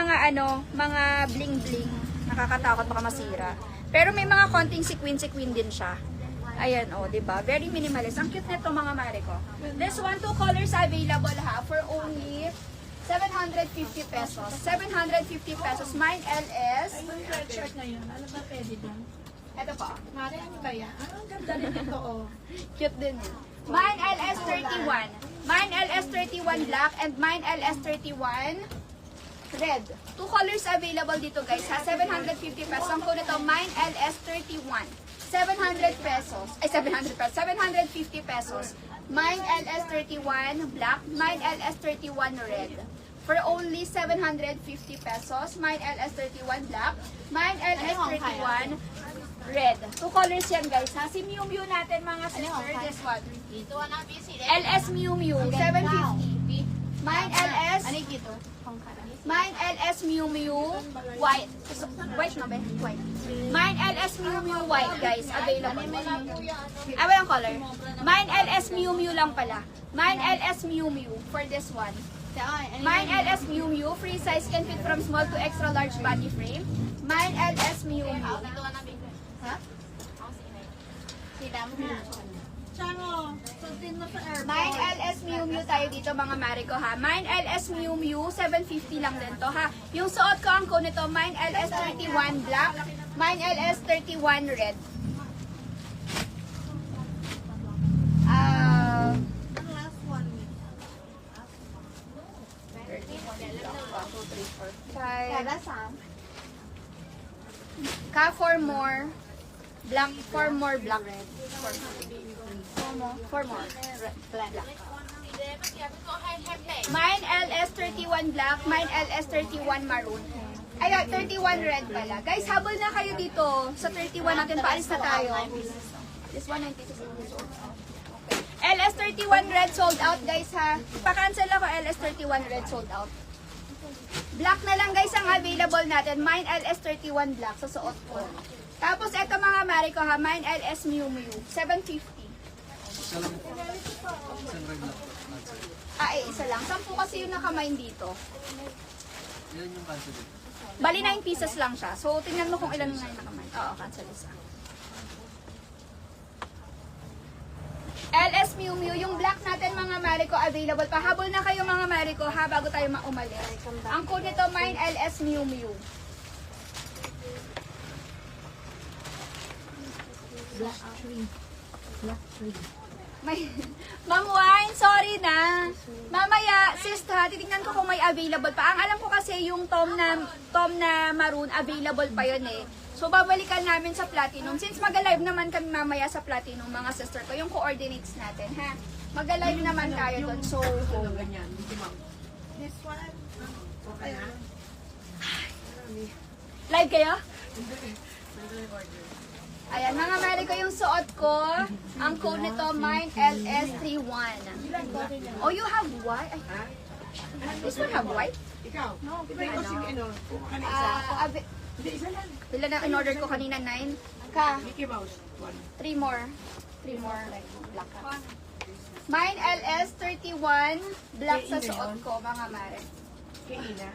mga mga bling-bling. Nakakatakot baka masira. Pero may mga konting sequin-sequin din siya. Ayan, oh, diba? Very minimalist. Ang cute nito mga mare ko. This one, 2 colors available ha for only 750 pesos. 750 pesos. Mine LS. Red shirt na yun. Ano ba pwede doon? Ito pa. Mare, ano ba yan? Ang ganda rin ito, oh. Cute din yun. Mine LS31. Mine LS31 black and mine LS31 red. 2 colors available dito guys ha. 750 pesos. Ang code nito, mine LS31. 700 pesos. Ay, 700 pesos. 750 pesos. Mine LS31 black. Mine LS31 red. For only 750 pesos. Mine LS31 black. Mine LS31 red. 2 colors yan guys ha. Si Miu Miu natin mga sister. This one. Dito ang busy. LS Miu Miu. 750. Mine LS. Ano dito? Mine LS Miu Miu white. White na ba? White. Mine LS Miu Miu white guys. Available. Ah, walang color. Mine LS Miu Miu lang pala. Mine LS Miu Miu for this one. Mine LS Miu Miu. Free size can fit from small to extra large body frame. Mine LS Miu Miu. Ha? Sila mo. Charo, suntin mo sa airport. Mine LS Miu Miu tayo dito mga mare ko ha. Mine LS Miu Miu, 750 lang din to ha. Yung suot ko ang code nito, Mine LS 31 black, Mine LS 31 red. Ang last one. 5. Ka for more black, for more black. For more black. Mine LS 31 black, mine LS 31 maroon. Ay, 31 red pala. Guys, habol na kayo dito. Sa 31 natin, paalis na tayo. This one, 96 pesos. LS 31 red sold out, guys, ha. Pa-cancel ako, LS 31 red sold out. Black na lang, guys, ang available natin. Mine LS 31 black sa suot ko. Tapos, eto mga mari ko, ha. Mine LS Miu Miu. 750. Ah, isa lang. 10 kasi yung nakamine dito. Ilan yung cancel dito? Bali 9 pieces lang siya. So, tingnan mo kung ilan nga yung nakamine. Oo, cancel isa. LS Miu Miu, yung black natin mga Mariko available pa. Habol na kayo mga Mariko ha, bago tayo maumalis. Ang code nito, mine LS Miu Miu. Black tree. Black tree. May, Ma'am Wine, sorry na. Mamaya, sis ha, titingnan ko kung may available pa. Ang alam ko kasi yung tom na maroon, available pa yun eh. So, babalikan namin sa Platinum. Since mag-live naman kami mamaya sa Platinum, mga sister ko, yung coordinates natin, ha? Mag-live naman tayo doon. So, This one. Okay. live kayo? Ayan, mga mali ko yung suot ko. Ang code nito, mine LS31. Oh, you have white? Ay, this one have white? Ikaw? No, Iba yung kasi ano? Hindi, pila na in-order ko kanina, 9. Ka, Mickey Mouse. 3 more. 3 more. Black ka. Mine LS31. Black sa suot ko, mga mare. Kay Ina.